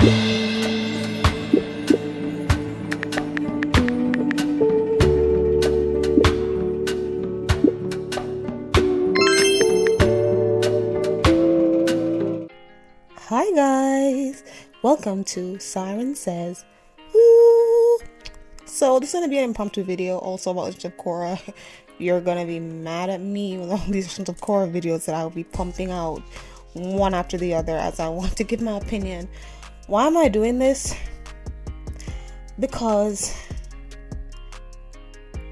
Hi guys, welcome to TheSirenSayz. Woo! So this is gonna be an impromptu video also about Legend of Korra. You're gonna be mad at me with all these Legend of Korra videos that I will be pumping out one after the other as I want to give my opinion. Why am I doing this? Because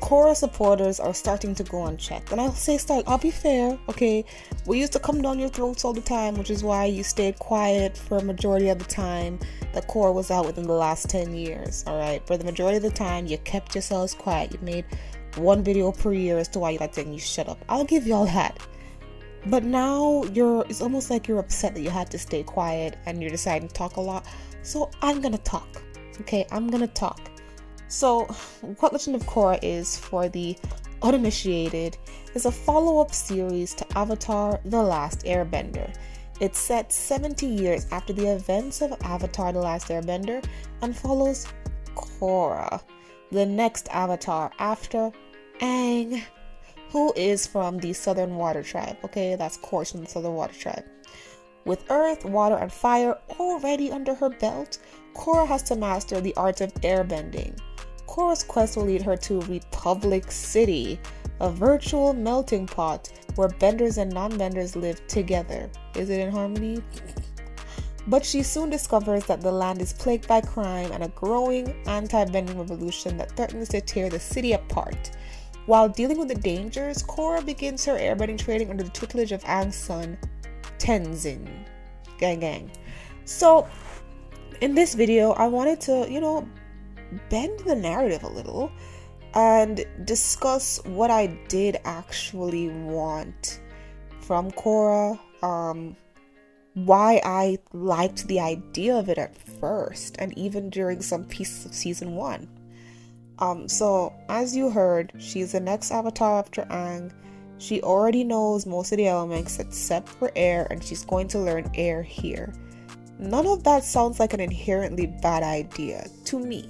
Korra supporters are starting to go unchecked, and I'll be fair, okay? We used to come down your throats all the time, which is why you stayed quiet for a majority of the time that Korra was out within the last 10 years, alright? For the majority of the time, you kept yourselves quiet. You made one video per year as to why you like saying you shut up. I'll give y'all that. But now it's almost like you're upset that you had to stay quiet and you're deciding to talk a lot. So I'm gonna talk, okay? I'm gonna talk. So, what Legend of Korra is, for the uninitiated, is a follow-up series to Avatar: The Last Airbender. It's set 70 years after the events of Avatar: The Last Airbender and follows Korra, the next Avatar after Aang, who is from the Southern Water Tribe. Okay, that's Korra from the Southern Water Tribe. With earth, water, and fire already under her belt, Korra has to master the art of airbending. Korra's quest will lead her to Republic City, a virtual melting pot where benders and non-benders live together. Is it in harmony? But she soon discovers that the land is plagued by crime and a growing anti-bending revolution that threatens to tear the city apart. While dealing with the dangers, Korra begins her airbending training under the tutelage of Aang's son, Tenzin. Gang. So, in this video, I wanted to, bend the narrative a little and discuss what I did actually want from Korra, why I liked the idea of it at first, and even during some pieces of season 1. So, as you heard, she's the next Avatar after Aang. She already knows most of the elements except for air, and she's going to learn air here. None of that sounds like an inherently bad idea to me.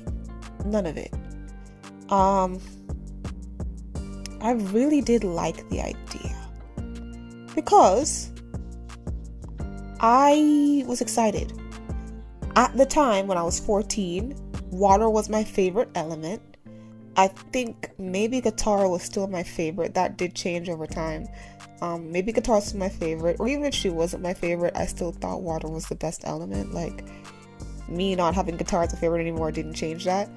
None of it. I really did like the idea because I was excited. At the time when I was 14, water was my favorite element. I think maybe Katara was still my favorite. That did change over time. Maybe Katara was my favorite, or even if she wasn't my favorite, I still thought water was the best element. Like, me not having Katara as a favorite anymore didn't change that.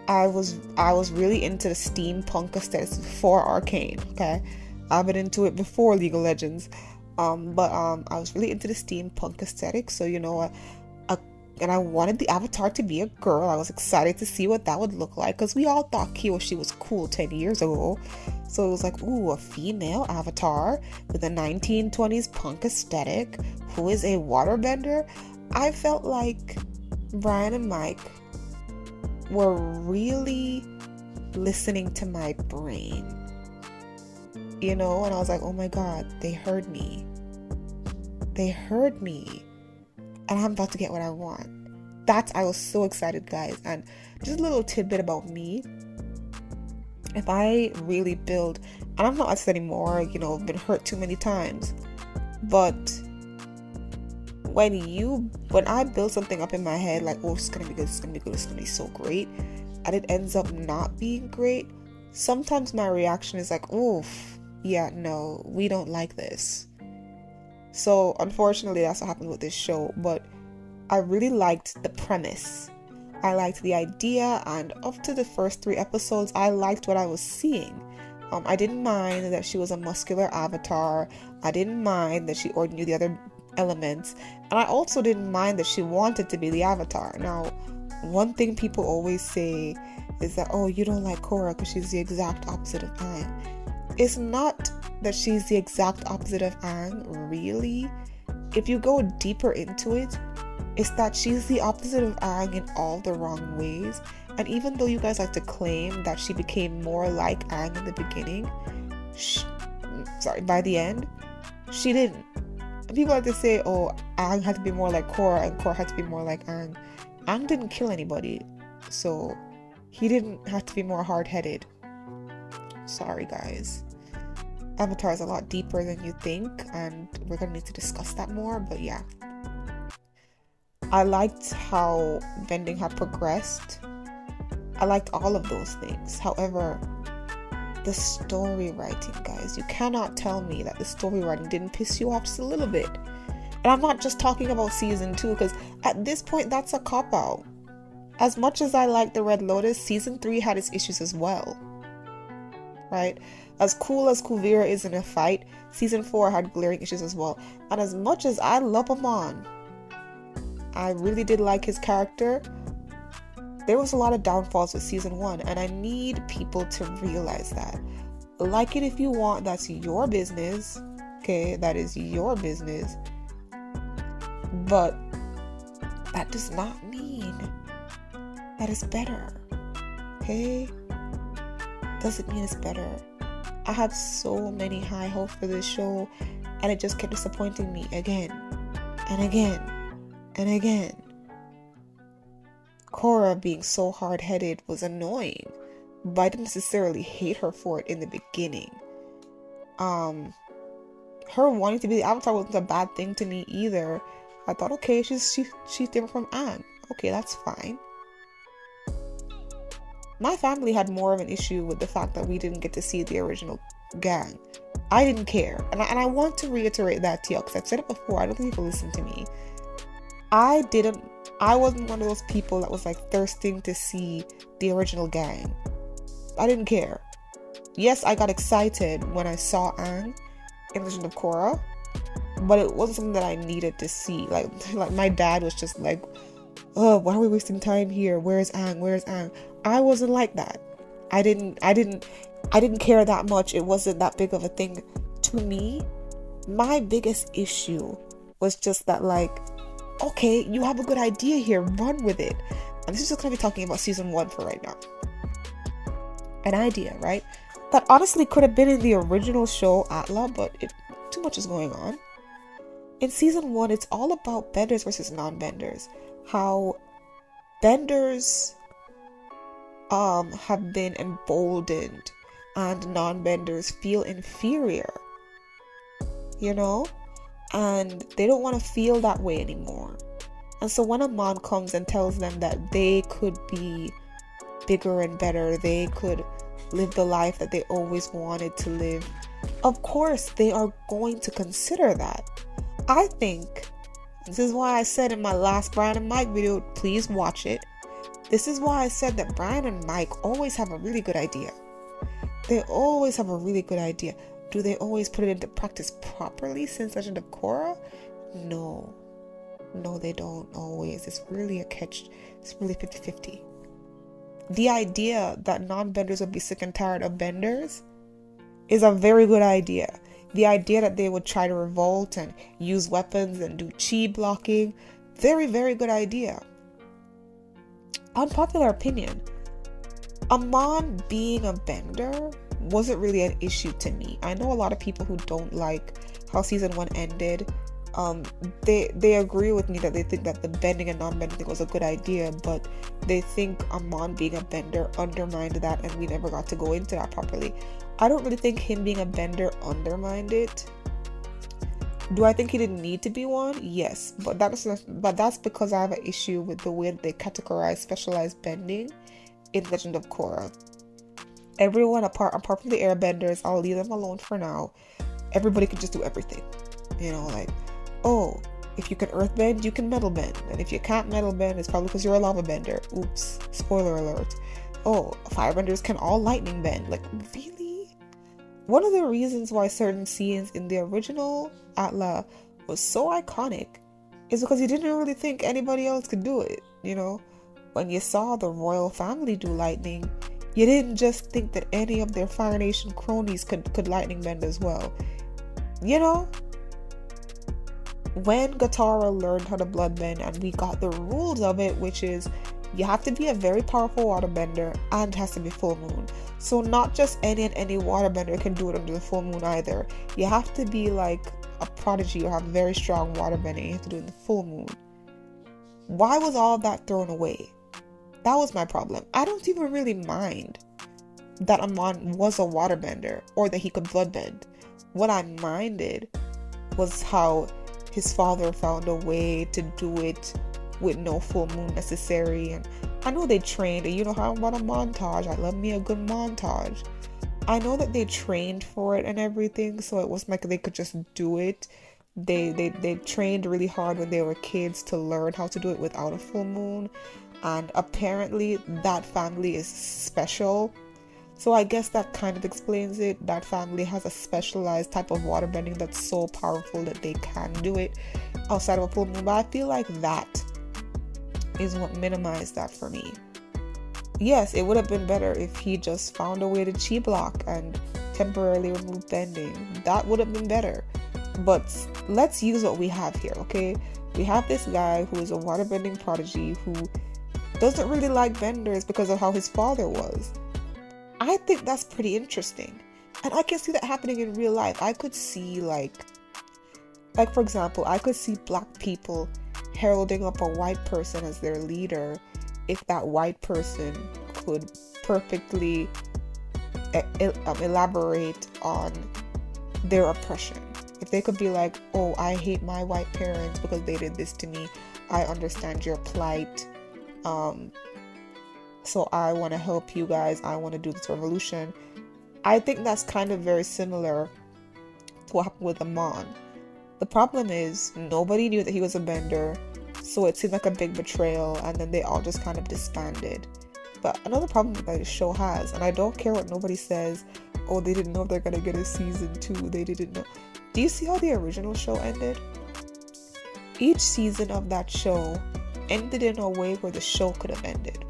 I was really into the steampunk aesthetics before Arcane. Okay, I've been into it before League of Legends. But I was really into the steampunk aesthetic. So and I wanted the Avatar to be a girl. I was excited to see what that would look like, because we all thought Kyoshi was cool 10 years ago. So it was like, ooh, a female Avatar with a 1920s punk aesthetic who is a waterbender. I felt like Brian and Mike were really listening to my brain. And I was like, oh my god, they heard me. And I'm about to get what I want. I was so excited, guys. And just a little tidbit about me. If I really build, and I'm not like this anymore, I've been hurt too many times. But when I build something up in my head, like, oh, it's gonna be good, it's gonna be so great, and it ends up not being great, sometimes my reaction is like, oof, yeah, no, we don't like this. So unfortunately, that's what happened with this show. But I really liked the premise. I liked the idea, and up to the first 3 episodes, I liked what I was seeing. I didn't mind that she was a muscular avatar. I didn't mind that she already knew the other elements, and I also didn't mind that she wanted to be the avatar. Now, one thing people always say is that, oh, you don't like Korra because she's the exact opposite of Aang. It's not that she's the exact opposite of Aang, really. If you go deeper into it, it's that she's the opposite of Aang in all the wrong ways. And even though you guys like to claim that she became more like Aang in the beginning, by the end, she didn't. people like to say, oh, Aang had to be more like Korra and Korra had to be more like Aang. Aang didn't kill anybody, so he didn't have to be more hard-headed. Sorry, guys. Avatar is a lot deeper than you think, and we're gonna need to discuss that more, but yeah. I liked how bending had progressed. I liked all of those things. However, the story writing, guys, you cannot tell me that the story writing didn't piss you off just a little bit. And I'm not just talking about season 2, because at this point, that's a cop-out. As much as I like the Red Lotus, season 3 had its issues as well. Right? As cool as Kuvira is in a fight, season 4 had glaring issues as well. And as much as I love Amon, I really did like his character, there was a lot of downfalls with season 1, and I need people to realize that. Like it if you want, that's your business. Okay, that is your business. But that does not mean that it's better. Okay? Doesn't mean it's better. I had so many high hopes for this show, and it just kept disappointing me again and again and again. Korra being so hard-headed was annoying, but I didn't necessarily hate her for it in the beginning. Her wanting to be the Avatar wasn't a bad thing to me either. I thought, okay, she's different from Aang. Okay, that's fine. My family had more of an issue with the fact that we didn't get to see the original gang. I didn't care, and I want to reiterate that to you, because I've said it before. I don't think people listen to me. I wasn't one of those people that was like thirsting to see the original gang. I didn't care. Yes, I got excited when I saw Aang in Legend of Korra, but it wasn't something that I needed to see. Like my dad was just like, oh, why are we wasting time here? Where's Aang? Where's Aang? I wasn't like that. I didn't care that much. It wasn't that big of a thing to me. My biggest issue was just that, like, okay, you have a good idea here, run with it. And this is just going to be talking about season 1 for right now. An idea, right? That honestly could have been in the original show, ATLA, but too much is going on. In season 1, it's all about benders versus non-benders. How benders have been emboldened and non-benders feel inferior. You know? And they don't want to feel that way anymore. And so when Amon comes and tells them that they could be bigger and better, they could live the life that they always wanted to live, of course they are going to consider that. I think, this is why I said in my last Brian and Mike video, please watch it. This is why I said that Brian and Mike always have a really good idea. They always have a really good idea. Do they always put it into practice properly since Legend of Korra? No, they don't always. It's really a catch. It's really 50-50. The idea that non-benders would be sick and tired of benders is a very good idea. The idea that they would try to revolt and use weapons and do chi blocking, very, very good idea. Unpopular opinion. Amon being a bender wasn't really an issue to me. I know a lot of people who don't like how season 1 ended. They agree with me that they think that the bending and non-bending thing was a good idea, but they think Amon being a bender undermined that, and we never got to go into that properly. I don't really think him being a bender undermined it. Do I think he didn't need to be one? Yes, but that's because I have an issue with the way that they categorize specialized bending in Legend of Korra. Everyone apart from the airbenders, I'll leave them alone for now. Everybody can just do everything. You know, like, oh, if you can earth bend, you can metal bend. And if you can't metal bend, it's probably because you're a lava bender. Oops, spoiler alert. Oh, firebenders can all lightning bend. Like, really? One of the reasons why certain scenes in the original ATLA was so iconic is because you didn't really think anybody else could do it, you know? When you saw the royal family do lightning, you didn't just think that any of their Fire Nation cronies could lightning bend as well. You know? When Katara learned how to bloodbend and we got the rules of it, which is you have to be a very powerful waterbender and it has to be full moon. So not just any waterbender can do it under the full moon either. You have to be like a prodigy or have very strong waterbending, you have to do it in the full moon. Why was all of that thrown away? That was my problem. I don't even really mind that Amon was a waterbender or that he could bloodbend. What I minded was how his father found a way to do it with no full moon necessary. And I know they trained, and you know how about a montage. I love me a good montage. I know that they trained for it and everything, so it wasn't like they could just do it. They trained really hard when they were kids to learn how to do it without a full moon. And apparently that family is special. So I guess that kind of explains it. That family has a specialized type of waterbending that's so powerful that they can do it outside of a full moon. But I feel like that is what minimized that for me. Yes, it would have been better if he just found a way to chi block and temporarily remove bending. That would have been better. But let's use what we have here, okay? We have this guy who is a waterbending prodigy who doesn't really like benders because of how his father was. I think that's pretty interesting. And I can see that happening in real life. I could see like for example, I could see black people heralding up a white person as their leader if that white person could perfectly elaborate on their oppression. If they could be like, oh, I hate my white parents because they did this to me. I understand your plight. So I want to help you guys. I want to do this revolution. I think that's kind of very similar to what happened with Amon. The problem is nobody knew that he was a bender, so it seemed like a big betrayal, and then they all just kind of disbanded. But another problem that the show has, and I don't care what nobody says, oh, they didn't know if they're going to get a season 2, they didn't know. Do you see how the original show ended? Each season of that show ended in a way where the show could have ended.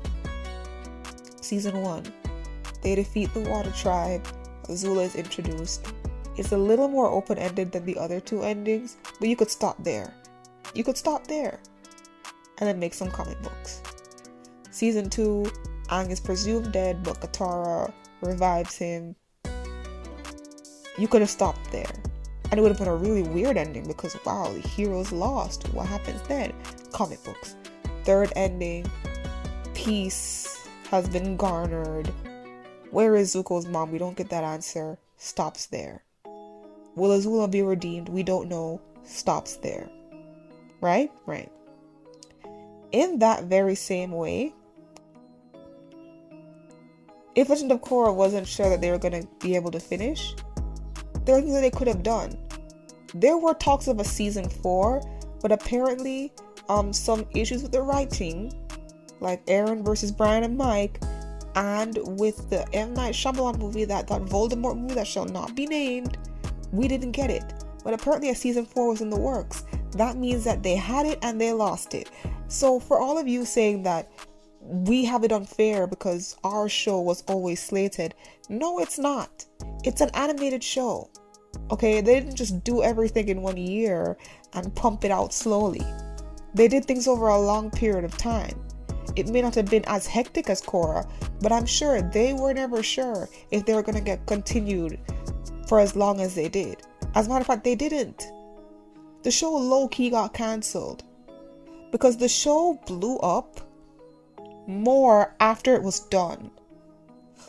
Season 1, they defeat the Water Tribe, Azula is introduced. It's a little more open-ended than the other 2 endings, but you could stop there. You could stop there and then make some comic books. Season 2, Aang is presumed dead, but Katara revives him. You could have stopped there. And it would have been a really weird ending because, wow, the hero's lost. What happens then? Comic books. Third ending, peace has been garnered. Where is Zuko's mom? We don't get that answer. Stops there. Will Azula be redeemed? We don't know. Stops there. Right? Right. In that very same way, if Legend of Korra wasn't sure that they were going to be able to finish, there are things that they could have done. There were talks of a season 4, but apparently some issues with the writing, like Aaron versus Brian and Mike, and with the M. Night Shyamalan movie, that Voldemort movie that shall not be named, we didn't get it. But apparently a season 4 was in the works. That means that they had it and they lost it. So for all of you saying that we have it unfair because our show was always slated, no, it's not. It's an animated show. Okay, they didn't just do everything in 1 year and pump it out slowly. They did things over a long period of time. It may not have been as hectic as Korra, but I'm sure they were never sure if they were going to get continued for as long as they did. As a matter of fact, they didn't. The show low-key got cancelled because the show blew up more after it was done.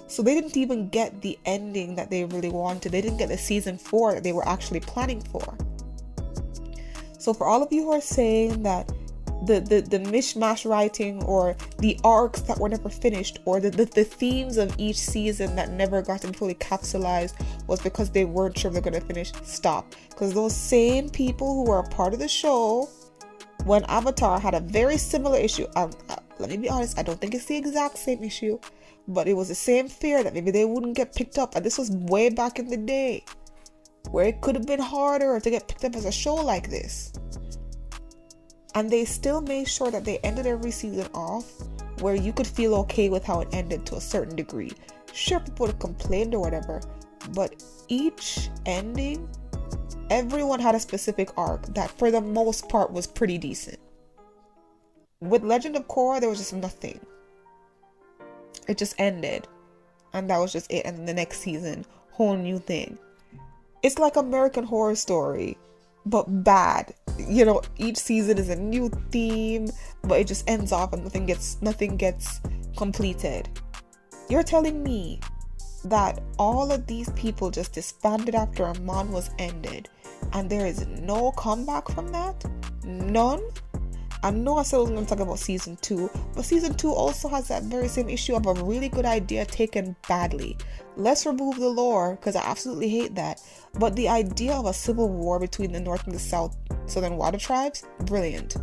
So they didn't even get the ending that they really wanted. They didn't get the season 4 that they were actually planning for. So for all of you who are saying that the mishmash writing or the arcs that were never finished or the themes of each season that never got fully capsulized was because they weren't sure they're going to finish, stop. Because those same people who were a part of the show when Avatar had a very similar issue, let me be honest, I don't think it's the exact same issue, but it was the same fear that maybe they wouldn't get picked up. And this was way back in the day where it could have been harder to get picked up as a show like this. And they still made sure that they ended every season off where you could feel okay with how it ended to a certain degree. Sure, people would have complained or whatever, but each ending, everyone had a specific arc that for the most part was pretty decent. With Legend of Korra, there was just nothing. It just ended. And that was just it. And then the next season, whole new thing. It's like American Horror Story but bad. You know, each season is a new theme, but it just ends off and nothing gets completed. You're telling me that all of these people just disbanded after a month was ended, and there is no comeback from that? None? I know I said I was going to talk about season 2, but season 2 also has that very same issue of a really good idea taken badly. Let's remove the lore, because I absolutely hate that. But the idea of a civil war between the North and the Southern Water Tribes, brilliant.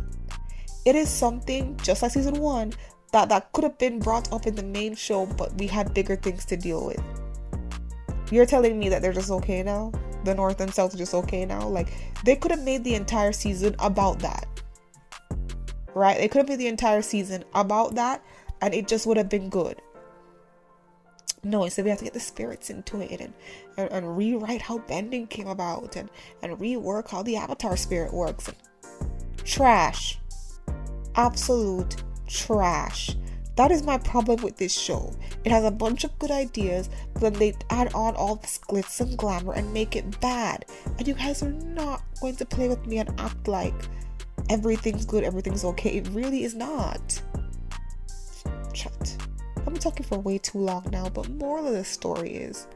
It is something, just like season 1, that could have been brought up in the main show, but we had bigger things to deal with. You're telling me that they're just okay now? The North and South are just okay now? Like, they could have made the entire season about that. Right? They could have made the entire season about that, and it just would have been good. No, instead we have to get the spirits into it and rewrite how bending came about and rework how the Avatar spirit works. Trash. Absolute trash. That is my problem with this show. It has a bunch of good ideas, but then they add on all this glitz and glamour and make it bad. And you guys are not going to play with me and act like everything's good, everything's okay. It really is not. Chat. I've been talking for way too long now, but moral of the story is,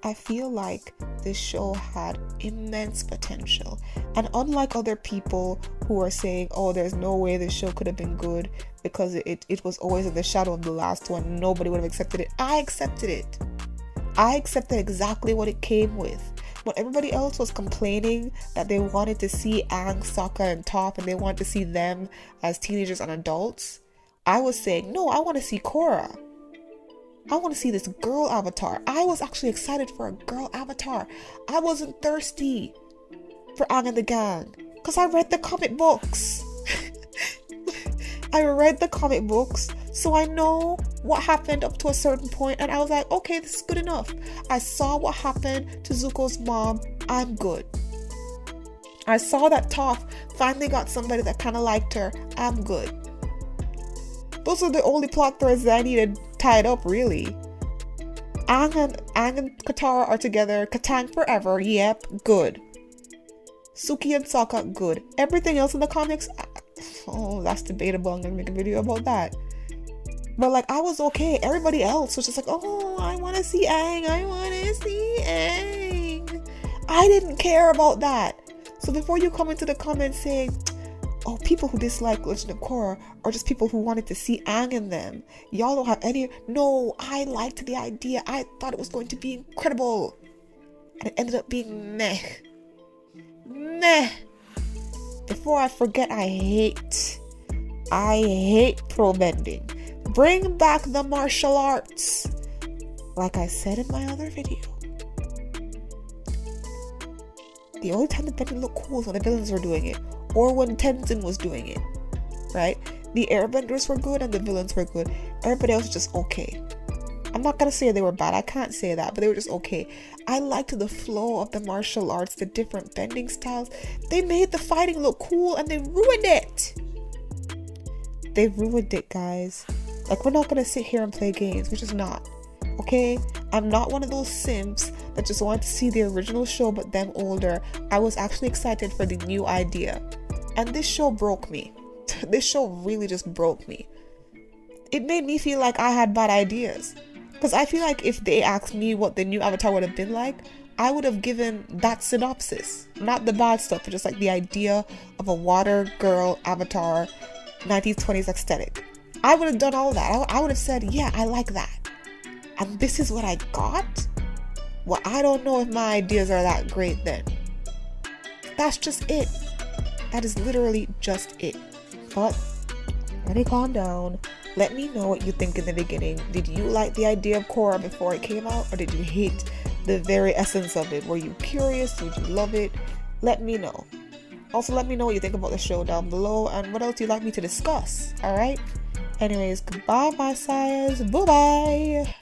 I feel like this show had immense potential. And unlike other people who are saying, oh, there's no way this show could have been good because it was always in the shadow of the last one, nobody would have accepted it. I accepted it. I accepted exactly what it came with. When everybody else was complaining that they wanted to see Aang, Sokka, and Toph, and they wanted to see them as teenagers and adults, I was saying, no, I want to see Korra. I want to see this girl avatar. I was actually excited for a girl avatar. I wasn't thirsty for Aang and the gang because I read the comic books. I read the comic books, so I know what happened up to a certain point, and I was like, okay, this is good enough. I saw what happened to Zuko's mom. I'm good. I saw that Toph finally got somebody that kind of liked her. I'm good. Those are the only plot threads that I needed tied up, really. Aang and Katara are together. Katang forever. Yep, good. Suki and Sokka, good. Everything else in the comics, oh, that's debatable. I'm gonna make a video about that. But like, I was okay. Everybody else was just like, oh, I want to see Aang. I want to see Aang. I didn't care about that. So before you come into the comments saying, oh, people who dislike Legend of Korra are just people who wanted to see Aang in them, y'all don't have any. No, I liked the idea. I thought it was going to be incredible, and it ended up being meh. Before I forget, I hate pro bending. Bring back the martial arts, like I said in my other video. The only time the bending looked cool was when the villains were doing it, or when Tenzin was doing it, right? The airbenders were good and the villains were good. Everybody else was just okay. I'm not gonna say they were bad, I can't say that, but they were just okay. I liked the flow of the martial arts, the different bending styles. They made the fighting look cool and they ruined it. They ruined it, guys. Like, we're not gonna sit here and play games. We're just not. Okay? I'm not one of those simps that just wanted to see the original show but them older. I was actually excited for the new idea. And this show broke me. This show really just broke me. It made me feel like I had bad ideas. Because I feel like if they asked me what the new Avatar would have been like, I would have given that synopsis. Not the bad stuff, but just like the idea of a water girl Avatar 1920s aesthetic. I would have done all that. I would have said, yeah, I like that. And this is what I got? Well, I don't know if my ideas are that great then. That's just it. That is literally just it. But let me calm down. Let me know what you think in the beginning. Did you like the idea of Korra before it came out? Or did you hate the very essence of it? Were you curious? Did you love it? Let me know. Also, let me know what you think about the show down below. And what else you'd like me to discuss. Alright? Anyways, goodbye, my sires. Bye-bye.